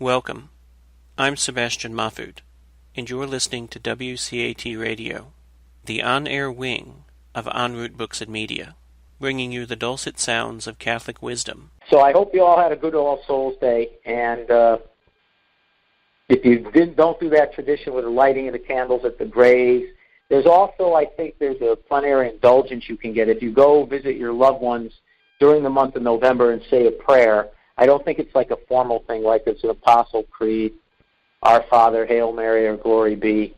Welcome. I'm Sebastian Mahfood, and you're listening to WCAT Radio, the on-air wing of En Route Books and Media, bringing you the dulcet sounds of Catholic wisdom. So I hope you all had a good All Souls Day, and if you don't do that tradition with the lighting of the candles at the graves, there's also, I think, there's a plenary indulgence you can get. If you go visit your loved ones during the month of November and say a prayer, I don't think it's like a formal thing like it's an Apostle Creed, Our Father, Hail Mary, or Glory Be,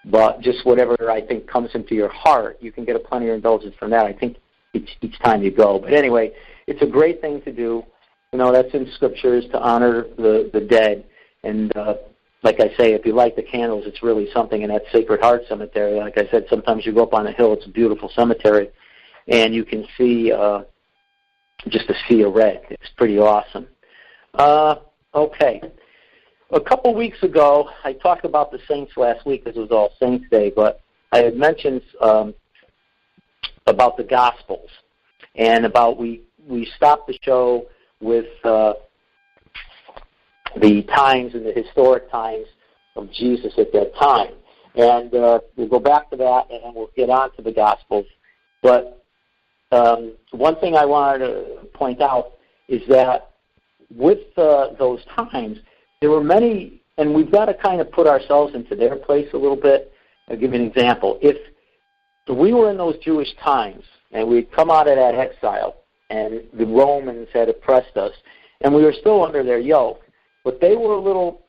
but just whatever I think comes into your heart, you can get a plenary indulgence from that, I think, each time you go. But anyway, it's a great thing to do. You know, that's in Scriptures to honor the dead. And like I say, if you light the candles, it's really something in that Sacred Heart Cemetery. Like I said, sometimes you go up on a hill, it's a beautiful cemetery, and you can see just a sea of red. It's pretty awesome. Okay. A couple weeks ago, I talked about the saints last week because it was All Saints Day, but I had mentioned about the Gospels and about we stopped the show with the times and the historic times of Jesus at that time. And we'll go back to that and then we'll get on to the Gospels. But one thing I wanted to point out is that with those times, there were many, and we've got to kind of put ourselves into their place a little bit. I'll give you an example. If we were in those Jewish times and we'd come out of that exile and the Romans had oppressed us and we were still under their yoke, but they were a little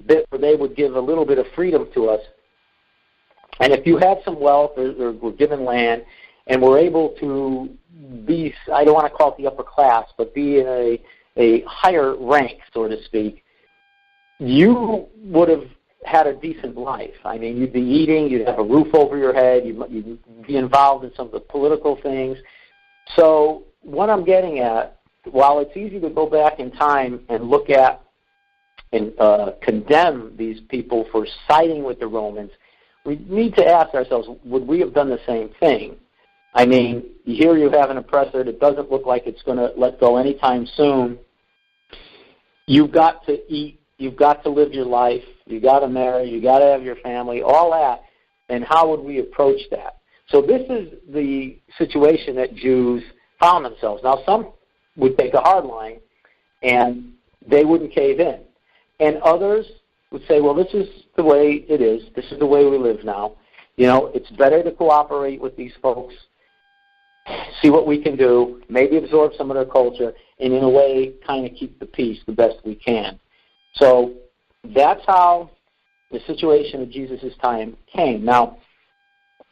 bit where they would give a little bit of freedom to us. And if you had some wealth or were given land and were able to be, I don't want to call it the upper class, but be in a higher rank, so to speak, you would have had a decent life. I mean, you'd be eating, you'd have a roof over your head, you'd be involved in some of the political things. So what I'm getting at, while it's easy to go back in time and look at and condemn these people for siding with the Romans, we need to ask ourselves, would we have done the same thing? I mean, here you have an oppressor that doesn't look like it's going to let go anytime soon. You've got to eat. You've got to live your life. You've got to marry. You've got to have your family, all that. And how would we approach that? So this is the situation that Jews found themselves. Now, some would take a hard line, and they wouldn't cave in. And others would say, well, this is the way it is. This is the way we live now. You know, it's better to cooperate with these folks, see what we can do, maybe absorb some of their culture, and in a way kind of keep the peace the best we can. So that's how the situation of Jesus' time came. Now,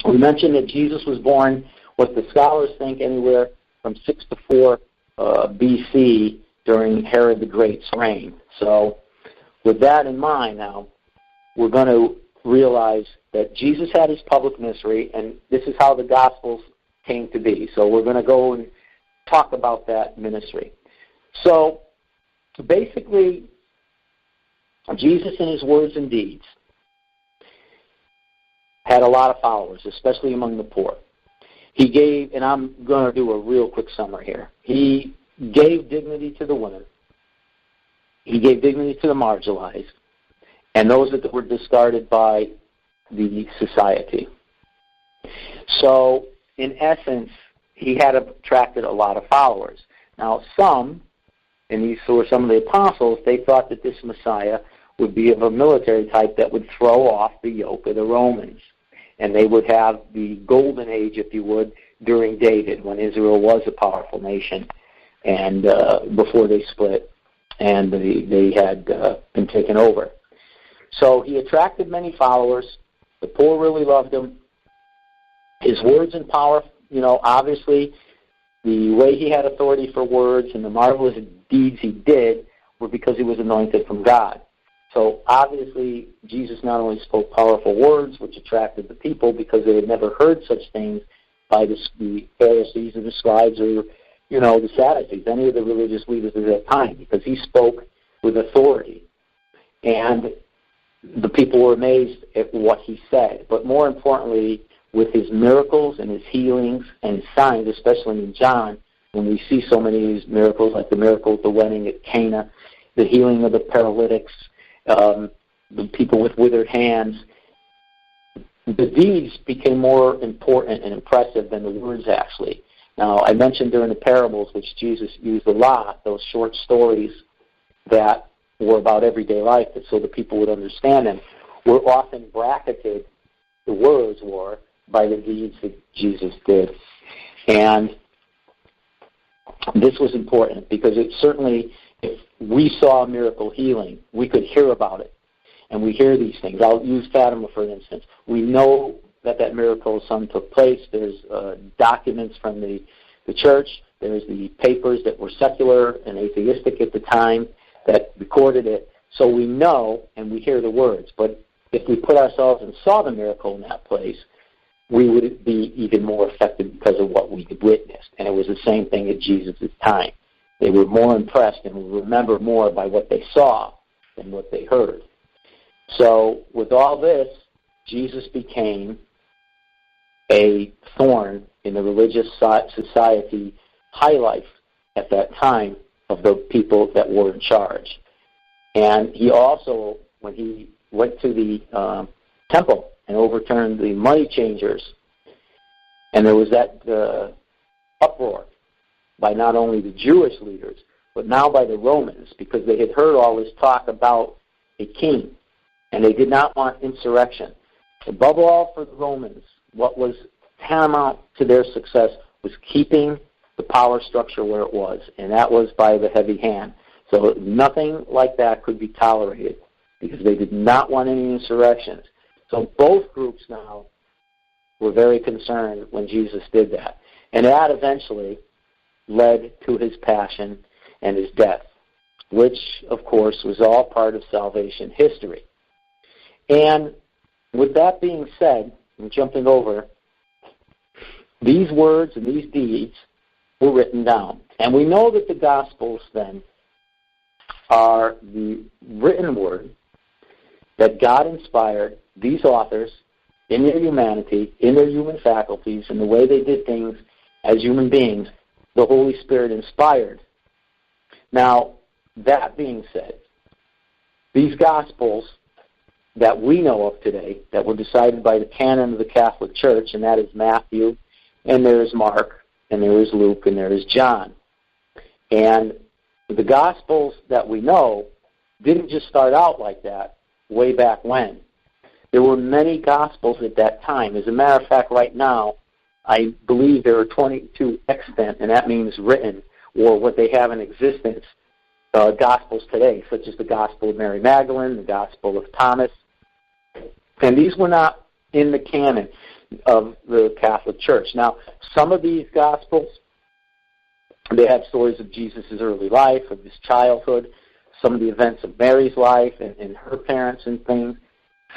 we mentioned that Jesus was born, what the scholars think, anywhere from 6 to 4 B.C. during Herod the Great's reign. So with that in mind now, we're going to realize that Jesus had his public ministry, and this is how the Gospels came to be. So we're going to go and talk about that ministry. So basically, Jesus in his words and deeds had a lot of followers, especially among the poor. He gave, and I'm going to do a real quick summary here, he gave dignity to the women. He gave dignity to the marginalized and those that were discarded by the society. So, in essence, he had attracted a lot of followers. Now, some, and these were some of the apostles, they thought that this Messiah would be of a military type that would throw off the yoke of the Romans. And they would have the golden age, if you would, during David, when Israel was a powerful nation, and before they split, and they had been taken over. So he attracted many followers. The poor really loved him. His words and power, you know, obviously the way he had authority for words and the marvelous deeds he did were because he was anointed from God. So obviously Jesus not only spoke powerful words, which attracted the people because they had never heard such things by the Pharisees or the scribes or, you know, the Sadducees, any of the religious leaders of that time, because he spoke with authority. And the people were amazed at what he said. But more importantly, with his miracles and his healings and his signs, especially in John, when we see so many of these miracles, like the miracle at the wedding at Cana, the healing of the paralytics, the people with withered hands. The deeds became more important and impressive than the words, actually. Now, I mentioned during the parables, which Jesus used a lot, those short stories that were about everyday life, so the people would understand them, were often bracketed, the words were, by the deeds that Jesus did. And this was important because it certainly, if we saw a miracle healing, we could hear about it. And we hear these things. I'll use Fatima, for instance. We know that miracle of some took place. There's documents from the church. There's the papers that were secular and atheistic at the time that recorded it. So we know and we hear the words. But if we put ourselves and saw the miracle in that place, we would be even more affected because of what we had witnessed. And it was the same thing at Jesus' time. They were more impressed and would remember more by what they saw than what they heard. So with all this, Jesus became a thorn in the religious society high life at that time of the people that were in charge. And he also, when he went to the temple and overturned the money changers, and there was that uproar by not only the Jewish leaders, but now by the Romans, because they had heard all this talk about a king, and they did not want insurrection. Above all, for the Romans, what was paramount to their success was keeping the power structure where it was, and that was by the heavy hand. So nothing like that could be tolerated because they did not want any insurrections. So both groups now were very concerned when Jesus did that. And that eventually led to his passion and his death, which, of course, was all part of salvation history. And with that being said, I'm jumping over, these words and these deeds were written down. And we know that the Gospels, then, are the written word that God inspired these authors in their humanity, in their human faculties, in the way they did things as human beings, the Holy Spirit inspired. Now, that being said, these Gospels that we know of today, that were decided by the canon of the Catholic Church, and that is Matthew, and there is Mark, and there is Luke, and there is John. And the Gospels that we know didn't just start out like that way back when. There were many Gospels at that time. As a matter of fact, right now, I believe there are 22 extant, and that means written, or what they have in existence, Gospels today, such as the Gospel of Mary Magdalene, the Gospel of Thomas. And these were not in the canon of the Catholic Church. Now, some of these Gospels, they have stories of Jesus' early life, of his childhood, some of the events of Mary's life and her parents and things.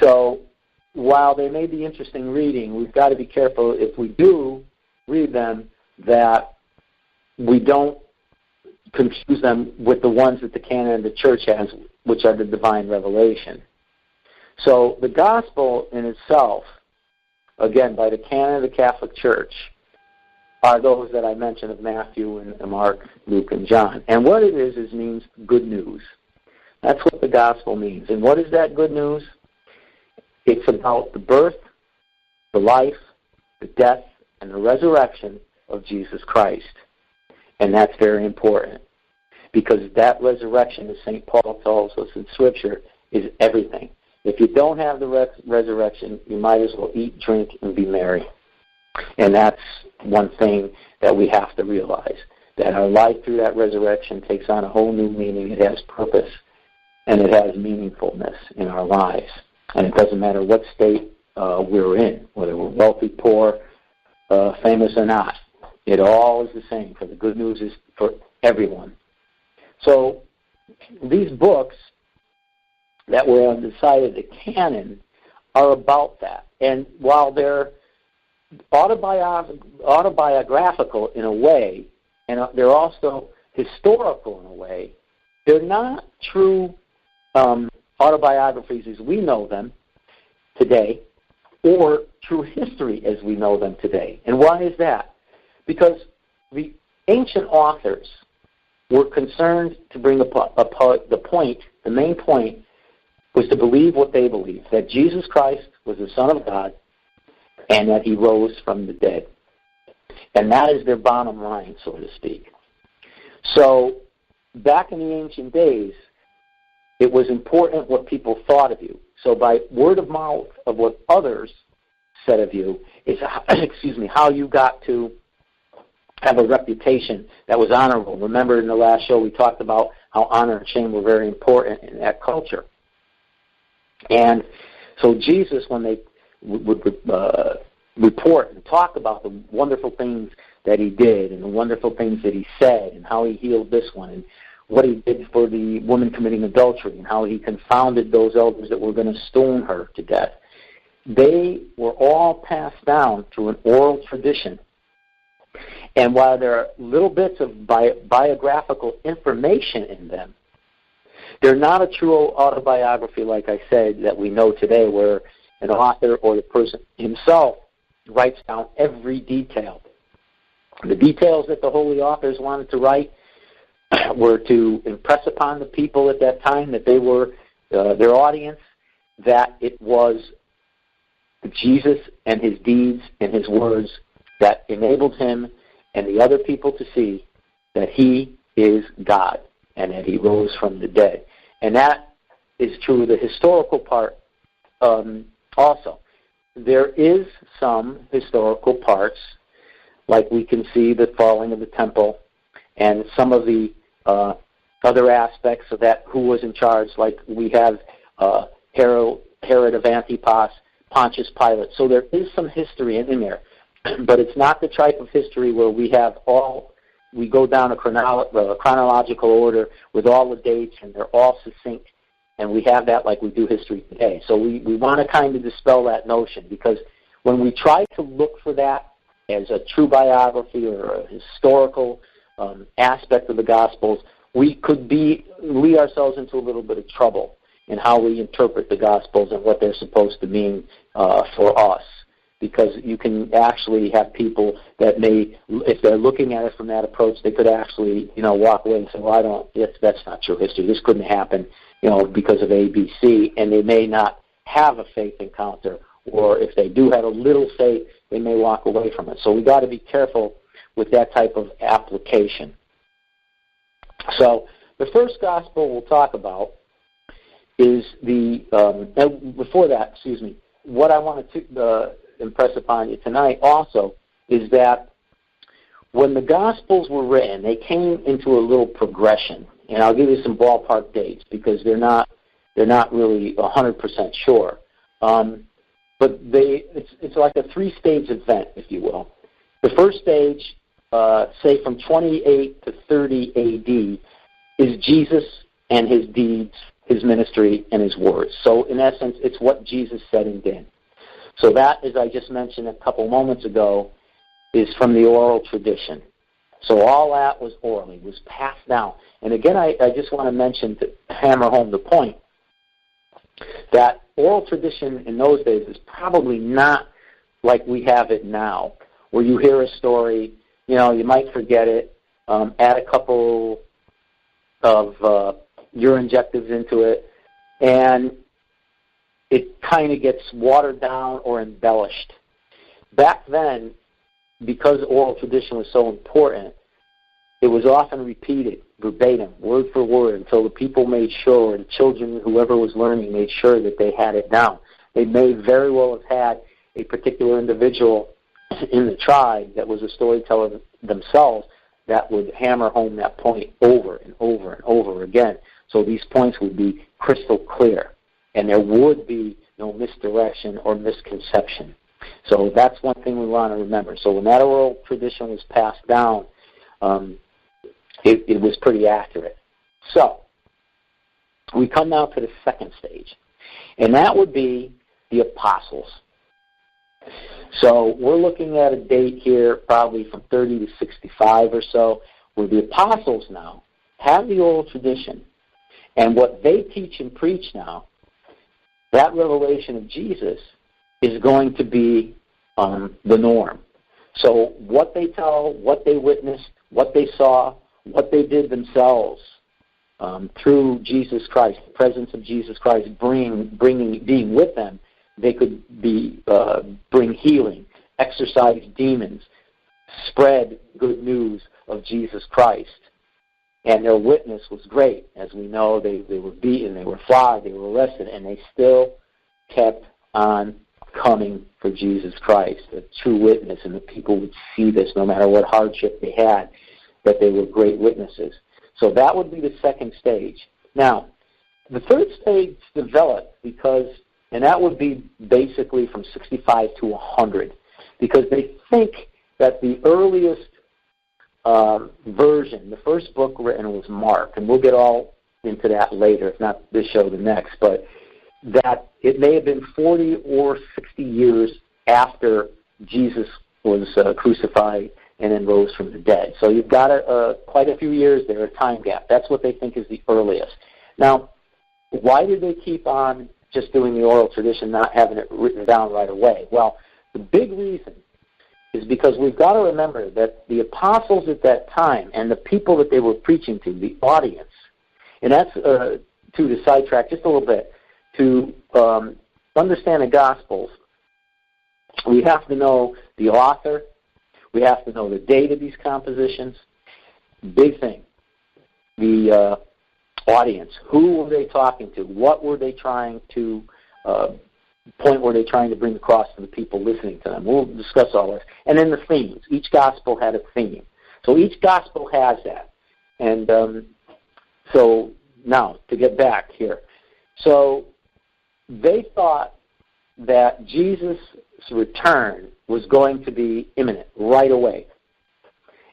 So while they may be interesting reading, we've got to be careful if we do read them that we don't confuse them with the ones that the canon of the Church has, which are the divine revelation. So the Gospel in itself, again, by the canon of the Catholic Church, are those that I mentioned of Matthew and Mark, Luke, and John. And what it is means good news. That's what the Gospel means. And what is that good news? It's about the birth, the life, the death, and the resurrection of Jesus Christ. And that's very important, because that resurrection, as St. Paul tells us in Scripture, is everything. If you don't have the resurrection, you might as well eat, drink, and be merry. And that's one thing that we have to realize, that our life through that resurrection takes on a whole new meaning. It has purpose, and it has meaningfulness in our lives. And it doesn't matter what state we're in, whether we're wealthy, poor, famous or not. It all is the same, for the good news is for everyone. So these books that were decided the canon are about that. And while they're autobiographical in a way, and they're also historical in a way, they're not true autobiographies as we know them today, or true history as we know them today. And why is that? Because the ancient authors were concerned to bring the main point was to believe what they believed, that Jesus Christ was the Son of God and that he rose from the dead. And that is their bottom line, so to speak. So back in the ancient days, it was important what people thought of you. So by word of mouth of what others said of you is, how you got to have a reputation that was honorable. Remember in the last show we talked about how honor and shame were very important in that culture. And so Jesus, when they would report and talk about the wonderful things that he did and the wonderful things that he said and how he healed this one and what he did for the woman committing adultery and how he confounded those elders that were going to stone her to death, they were all passed down through an oral tradition. And while there are little bits of biographical information in them, they're not a true autobiography, like I said, that we know today, where an author or the person himself writes down every detail. The details that the holy authors wanted to write were to impress upon the people at that time, that they were their audience, that it was Jesus and his deeds and his words that enabled him and the other people to see that he is God and that he rose from the dead. And that is true of the historical part also. There is some historical parts, like we can see the falling of the temple and some of the other aspects of that, who was in charge, like we have Herod of Antipas, Pontius Pilate. So there is some history in there, but it's not the type of history where we go down a chronological order with all the dates and they're all succinct, and we have that like we do history today. So we want to kind of dispel that notion, because when we try to look for that as a true biography or a historical aspect of the Gospels, we could lead ourselves into a little bit of trouble in how we interpret the Gospels and what they're supposed to mean for us. Because you can actually have people that may, if they're looking at it from that approach, they could actually, walk away and say, well, that's not true history. This couldn't happen, because of A, B, C, and they may not have a faith encounter, or if they do have a little faith, they may walk away from it. So we got to be careful with that type of application. So the first gospel we'll talk about is before that, what I wanted to impress upon you tonight also is that when the Gospels were written, they came into a little progression, and I'll give you some ballpark dates because they're not really 100% sure. But it's like a three-stage event, if you will. The first stage, say from 28 to 30 A.D., is Jesus and his deeds, his ministry, and his words. So in essence, it's what Jesus said and did. So that, as I just mentioned a couple moments ago, is from the oral tradition. So all that was orally, was passed down. And again, I just want to mention, to hammer home the point, that oral tradition in those days is probably not like we have it now, where you hear a story, you might forget it, add a couple of urine injectives into it, and it kind of gets watered down or embellished. Back then, because oral tradition was so important, it was often repeated verbatim, word for word, until the people made sure, the children, whoever was learning, made sure that they had it down. They may very well have had a particular individual in the tribe that was a storyteller themselves that would hammer home that point over and over and over again. So these points would be crystal clear, and there would be no misdirection or misconception. So that's one thing we want to remember. So when that oral tradition was passed down, it was pretty accurate. So we come now to the second stage, and that would be the apostles. So we're looking at a date here probably from 30 to 65 or so, where the apostles now have the oral tradition, and what they teach and preach now, that revelation of Jesus is going to be the norm. So what they tell, what they witnessed, what they saw, what they did themselves through Jesus Christ, the presence of Jesus Christ being with them, they could bring healing, exorcise demons, spread good news of Jesus Christ. And their witness was great. As we know, they were beaten, they were flogged, they were arrested, and they still kept on coming for Jesus Christ, a true witness, and the people would see this no matter what hardship they had, that they were great witnesses. So that would be the second stage. Now, the third stage developed and that would be basically from 65 to 100, because they think that the earliest version, the first book written was Mark, and we'll get all into that later, if not this show, the next, but that it may have been 40 or 60 years after Jesus was crucified and then rose from the dead. So you've got quite a few years there, a time gap. That's what they think is the earliest. Now, why did they keep on just doing the oral tradition, not having it written down right away? Well, the big reason is because we've got to remember that the apostles at that time and the people that they were preaching to, the audience, and that's, to sidetrack just a little bit, to understand the Gospels, we have to know the author, we have to know the date of these compositions. Big thing. The audience. Who were they talking to? What were they trying to point were they trying to bring across to the people listening to them? We'll discuss all this. And then the themes. Each gospel had a theme. So each gospel has that. And so now, to get back here. So they thought that Jesus' return was going to be imminent, right away.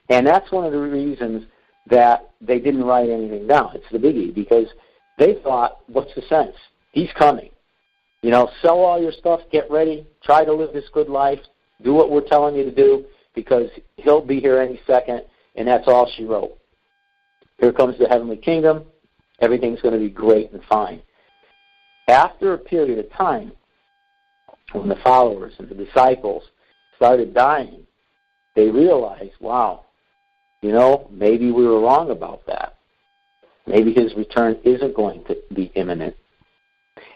And that's one of the reasons that they didn't write anything down. It's the biggie, because they thought, what's the sense? He's coming. Sell all your stuff, get ready, try to live this good life, do what we're telling you to do, because he'll be here any second, and that's all she wrote. Here comes the heavenly kingdom, everything's going to be great and fine. After a period of time, when the followers and the disciples started dying, they realized, wow, maybe we were wrong about that. Maybe his return isn't going to be imminent.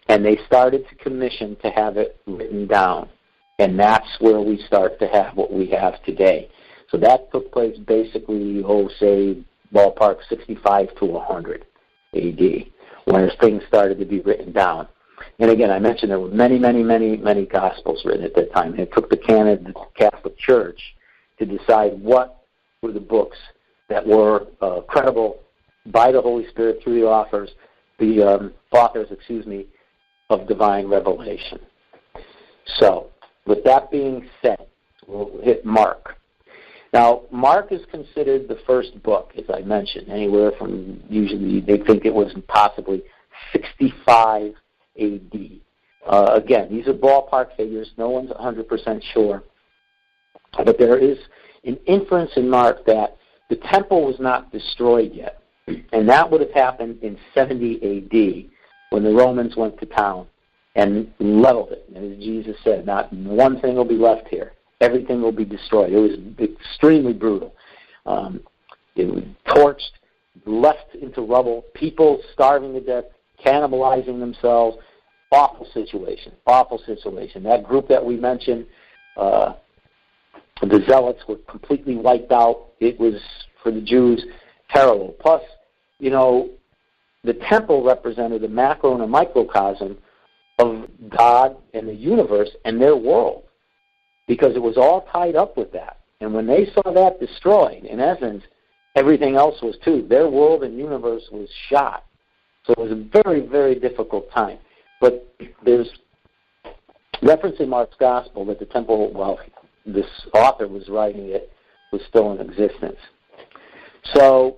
And they started to commission to have it written down. And that's where we start to have what we have today. So that took place basically, say, ballpark 65 to 100 A.D., when things started to be written down. And again, I mentioned there were many, many, many, many Gospels written at that time. It took the canon of the Catholic Church to decide what were the books that were credible by the Holy Spirit through the authors, of divine revelation. So, with that being said, we'll hit Mark. Now, Mark is considered the first book, as I mentioned, anywhere from, usually they think it was possibly 65 A.D. Again, these are ballpark figures. No one's 100% sure. But there is an inference in Mark that the temple was not destroyed yet. And that would have happened in 70 A.D. when the Romans went to town and leveled it. And as Jesus said, not one thing will be left here. Everything will be destroyed. It was extremely brutal. It was torched, left into rubble, people starving to death, cannibalizing themselves. Awful situation. That group that we mentioned, the Zealots, were completely wiped out. It was, for the Jews, terrible. Plus, the temple represented a macro and a microcosm of God and the universe and their world, because it was all tied up with that. And when they saw that destroyed, in essence, everything else was too. Their world and universe was shot. So it was a very, very difficult time. But there's reference in Mark's Gospel that the temple, while this author was writing it, was still in existence. So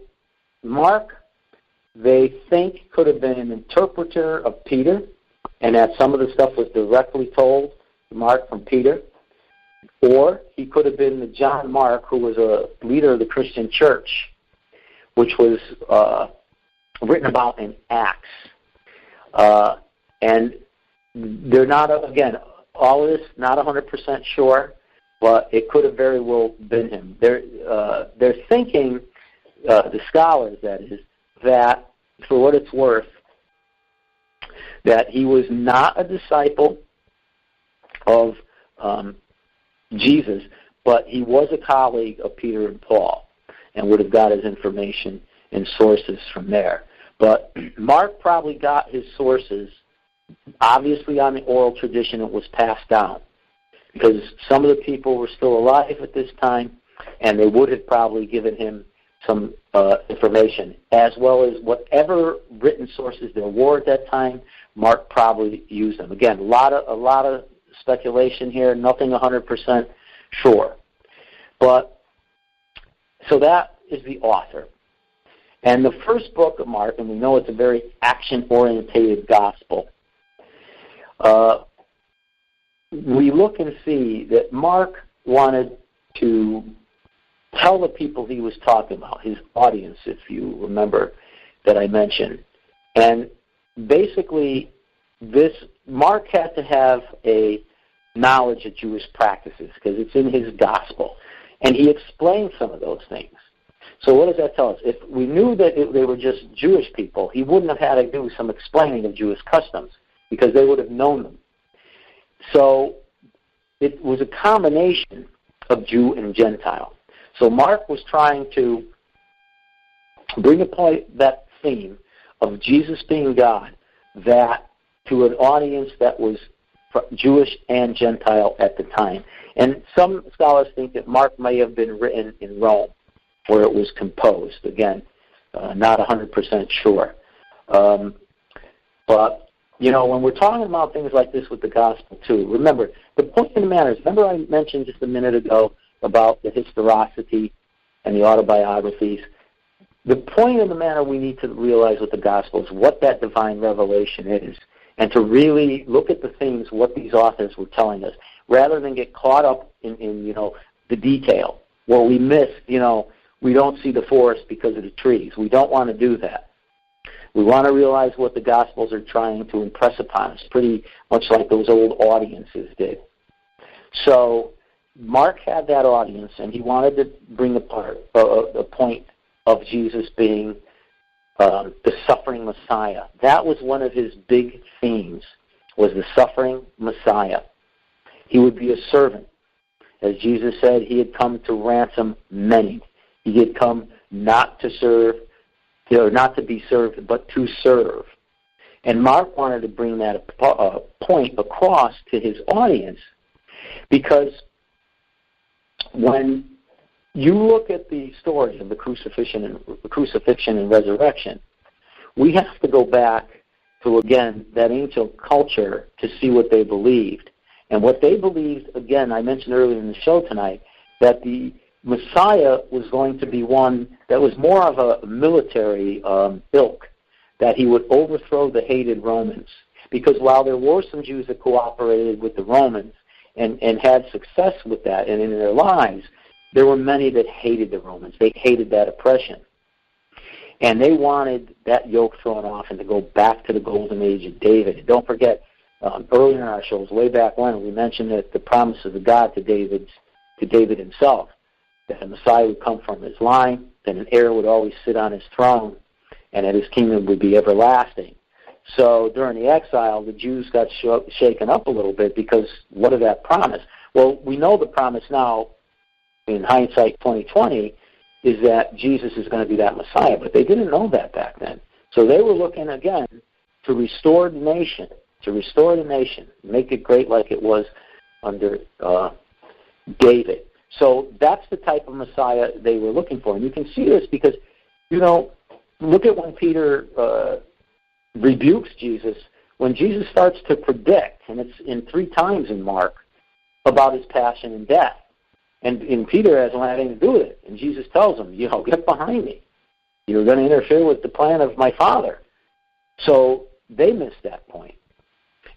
Mark, they think, could have been an interpreter of Peter, and that some of the stuff was directly told to Mark from Peter. Or he could have been the John Mark, who was a leader of the Christian church, which was written about in Acts. And they're not, again, all of this, not 100% sure, but it could have very well been him. They're thinking the scholars, that is, that, for what it's worth, that he was not a disciple of Jesus, but he was a colleague of Peter and Paul and would have got his information and sources from there. But Mark probably got his sources, obviously, on the oral tradition that was passed down, because some of the people were still alive at this time, and they would have probably given him some information, as well as whatever written sources there were at that time. Mark probably used them. Again, a lot of speculation here, nothing 100% sure. But so that is the author. And the first book of Mark, and we know it's a very action-orientated gospel, we look and see that Mark wanted to tell the people he was talking about, his audience, if you remember that I mentioned. And basically, Mark had to have a knowledge of Jewish practices because it's in his gospel. And he explained some of those things. So what does that tell us? If we knew that they were just Jewish people, he wouldn't have had to do some explaining of Jewish customs because they would have known them. So it was a combination of Jew and Gentile. So Mark was trying to bring that theme of Jesus being God to an audience that was Jewish and Gentile at the time. And some scholars think that Mark may have been written in Rome, where it was composed. Again, not 100% sure. But, when we're talking about things like this with the gospel, too, remember, the point of the matter is, remember I mentioned just a minute ago about the historicity and the autobiographies? The point of the matter we need to realize with the gospel is what that divine revelation is, and to really look at the things, what these authors were telling us, rather than get caught up in the detail, where we miss, we don't see the forest because of the trees. We don't want to do that. We want to realize what the Gospels are trying to impress upon us, pretty much like those old audiences did. So Mark had that audience, and he wanted to bring apart a point of Jesus being the suffering Messiah. That was one of his big themes, was the suffering Messiah. He would be a servant. As Jesus said, he had come to ransom many. He had come not to serve, not to be served, but to serve. And Mark wanted to bring that point across to his audience, because when you look at the story of the crucifixion and resurrection, we have to go back to, again, that ancient culture to see what they believed. And what they believed, again, I mentioned earlier in the show tonight, that the Messiah was going to be one that was more of a military ilk, that he would overthrow the hated Romans. Because while there were some Jews that cooperated with the Romans and had success with that and in their lives, there were many that hated the Romans. They hated that oppression. And they wanted that yoke thrown off and to go back to the golden age of David. And don't forget, earlier in our shows, way back when, we mentioned that the promises of God to David himself, that a Messiah would come from his line, that an heir would always sit on his throne, and that his kingdom would be everlasting. So during the exile, the Jews got shaken up a little bit, because what did that promise? Well, we know the promise now, in hindsight 2020, is that Jesus is going to be that Messiah, but they didn't know that back then. So they were looking, again, to restore the nation, make it great like it was under David. So that's the type of Messiah they were looking for. And you can see this because, look at when Peter rebukes Jesus, when Jesus starts to predict, and it's in 3 times in Mark, about his passion and death. And Peter hasn't had anything to do with it. And Jesus tells him, get behind me. You're going to interfere with the plan of my Father. So they missed that point.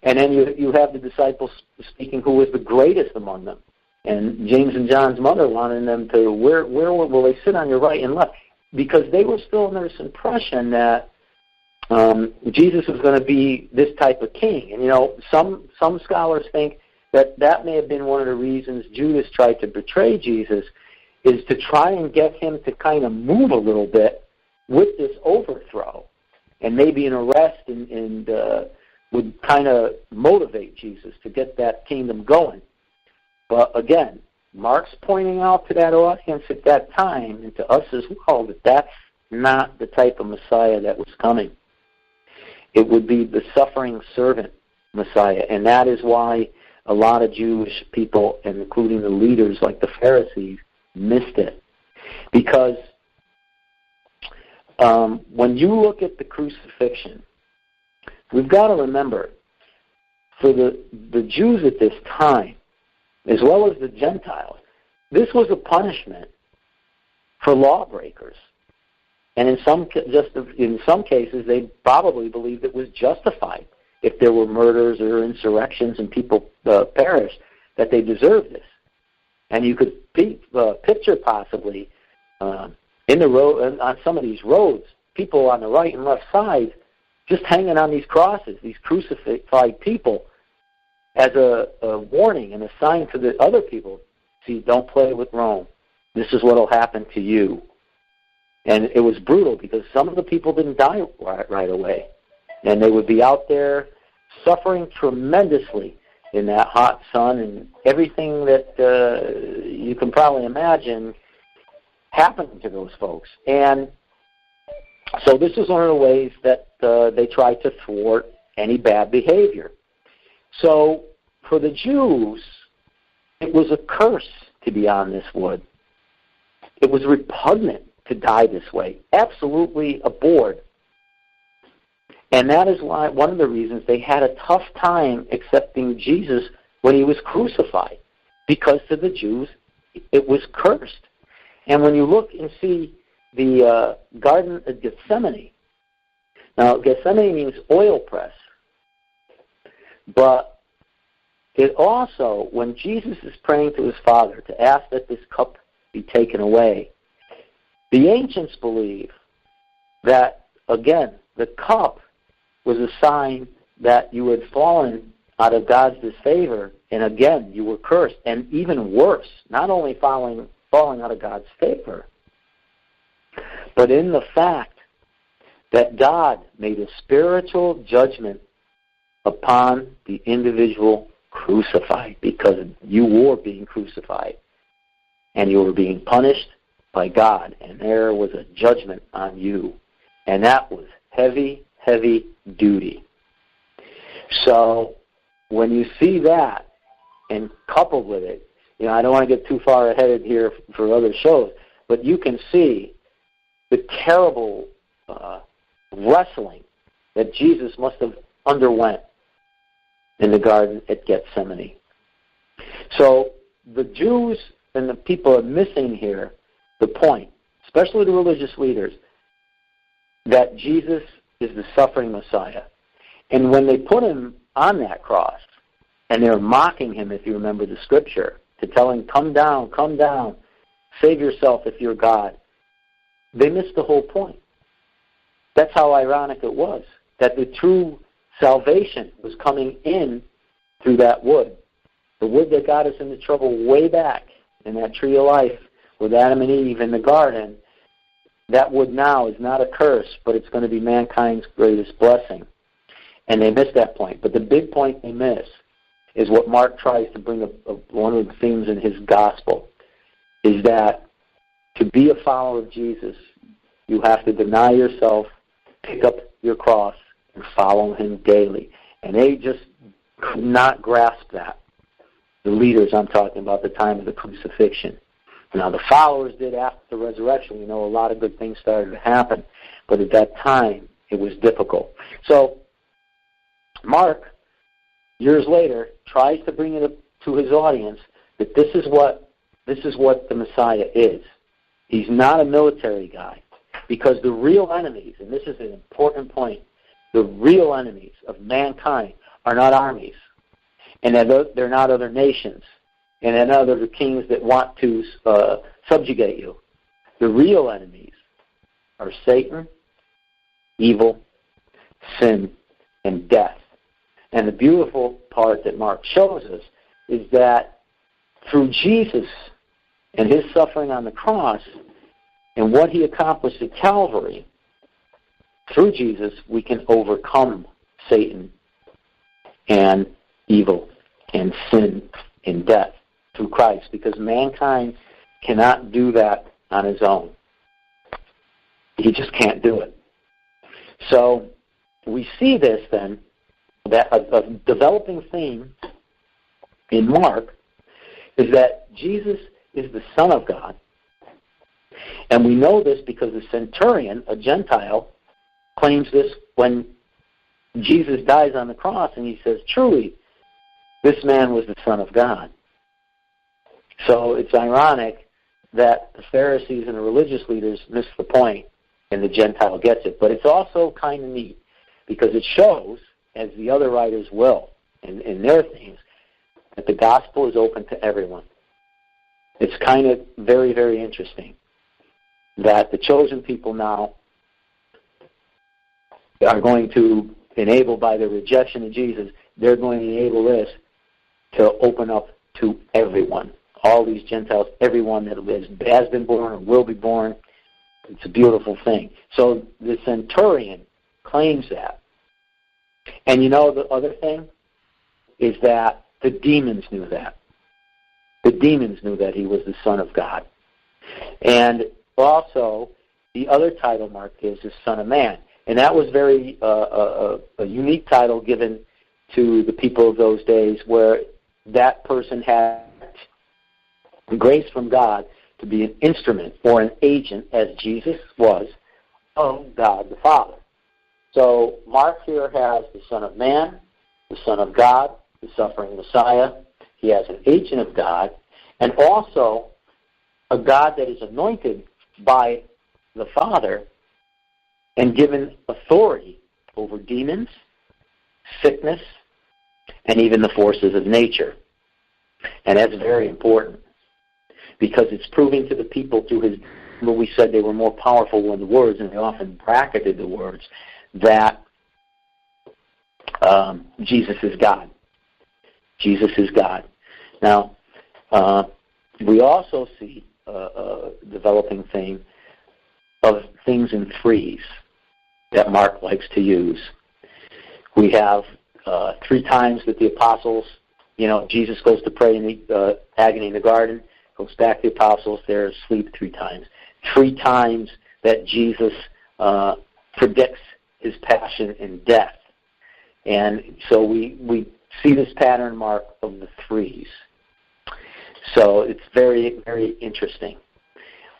And then you have the disciples speaking who was the greatest among them. And James and John's mother wanted them to, where will they sit on your right and left? Because they were still under this impression that Jesus was going to be this type of king. And, some scholars think that may have been one of the reasons Judas tried to betray Jesus, is to try and get him to kind of move a little bit with this overthrow, and maybe an arrest and would kind of motivate Jesus to get that kingdom going. But again, Mark's pointing out to that audience at that time, and to us as well, that that's not the type of Messiah that was coming. It would be the suffering servant Messiah, and that is why a lot of Jewish people, and including the leaders like the Pharisees, missed it. Because when you look at the crucifixion, we've got to remember, for the Jews at this time, as well as the Gentiles, this was a punishment for lawbreakers. And in some cases, they probably believed it was justified. If there were murders or insurrections and people perished, that they deserved this. And you could picture possibly in the road, on some of these roads, people on the right and left side just hanging on these crosses, these crucified people, as a warning and a sign to the other people, see, don't play with Rome. This is what will happen to you. And it was brutal because some of the people didn't die right away. And they would be out there suffering tremendously in that hot sun, and everything that you can probably imagine happened to those folks. And so this is one of the ways that they tried to thwart any bad behavior. So for the Jews, it was a curse to be on this wood. It was repugnant to die this way, absolutely abhorred. And that is why one of the reasons they had a tough time accepting Jesus when he was crucified, because to the Jews it was cursed. And when you look and see the Garden of Gethsemane, now Gethsemane means oil press, but it also, when Jesus is praying to his Father to ask that this cup be taken away, the ancients believe that, again, the cup was a sign that you had fallen out of God's disfavor, and again, you were cursed. And even worse, not only falling out of God's favor, but in the fact that God made a spiritual judgment upon the individual crucified, because you were being crucified, and you were being punished by God, and there was a judgment on you. And that was heavy, heavy duty. So when you see that, and coupled with it, I don't want to get too far ahead here for other shows, but you can see the terrible wrestling that Jesus must have underwent in the Garden at Gethsemane. So the Jews and the people are missing here the point, especially the religious leaders, that Jesus is the suffering Messiah. And when they put him on that cross, and they're mocking him, if you remember the scripture, to tell him, come down, save yourself if you're God, they missed the whole point. That's how ironic it was, that the true salvation was coming in through that wood. The wood that got us into trouble way back in that tree of life with Adam and Eve in the garden, that wood now is not a curse, but it's going to be mankind's greatest blessing. And they missed that point. But the big point they miss is what Mark tries to bring up, one of the themes in his gospel, is that to be a follower of Jesus, you have to deny yourself, pick up your cross, and follow him daily. And they just could not grasp that. The leaders I'm talking about, the time of the crucifixion. Now, the followers did after the resurrection. A lot of good things started to happen. But at that time, it was difficult. So, Mark, years later, tries to bring it up to his audience that this is what the Messiah is. He's not a military guy. Because the real enemies, and this is an important point, the real enemies of mankind are not armies. And they're not other nations. And they're not other kings that want to subjugate you. The real enemies are Satan, evil, sin, and death. And the beautiful part that Mark shows us is that through Jesus, and his suffering on the cross and what he accomplished at Calvary, through Jesus, we can overcome Satan and evil and sin and death through Christ, because mankind cannot do that on his own. He just can't do it. So we see this then, that a developing theme in Mark is that Jesus is the Son of God. And we know this because the centurion, a Gentile, claims this when Jesus dies on the cross, and he says, truly, this man was the Son of God. So it's ironic that the Pharisees and the religious leaders miss the point, and the Gentile gets it. But it's also kind of neat, because it shows, as the other writers will, in their themes, that the gospel is open to everyone. It's kind of very, very interesting that the chosen people now are going to enable, by their rejection of Jesus, they're going to enable this to open up to everyone. All these Gentiles, everyone that has been born or will be born. It's a beautiful thing. So the centurion claims that. And you know the other thing is that the demons knew that. The demons knew that he was the Son of God. And also, the other title Mark gives is Son of Man. And that was very a unique title given to the people of those days, where that person had grace from God to be an instrument or an agent, as Jesus was, of God the Father. So Mark here has the Son of Man, the Son of God, the suffering Messiah. He has an agent of God, and also a God that is anointed by the Father and given authority over demons, sickness, and even the forces of nature. And that's very important, because it's proving to the people through his, when we said they were more powerful than the words, and they often bracketed the words, that Jesus is God. Jesus is God. Now, we also see a developing theme of things in threes that Mark likes to use. We have 3 times that the apostles, Jesus goes to pray in the agony in the garden, goes back to the apostles, they're asleep 3 times. 3 times that Jesus predicts his passion and death. And so we see this pattern, Mark, of the threes. So it's very, very interesting.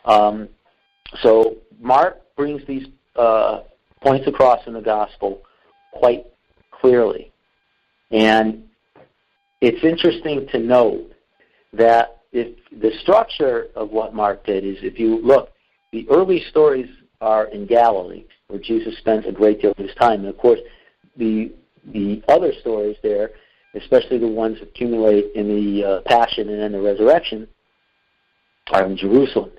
So Mark brings these points across in the gospel quite clearly. And it's interesting to note that if the structure of what Mark did is, if you look, the early stories are in Galilee, where Jesus spent a great deal of his time. And of course, the other stories there, especially the ones that accumulate in the Passion and then the Resurrection, are in Jerusalem.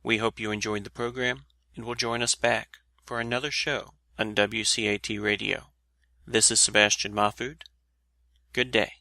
We hope you enjoyed the program and will join us back for another show on WCAT Radio. This is Sebastian Mahfood. Good day.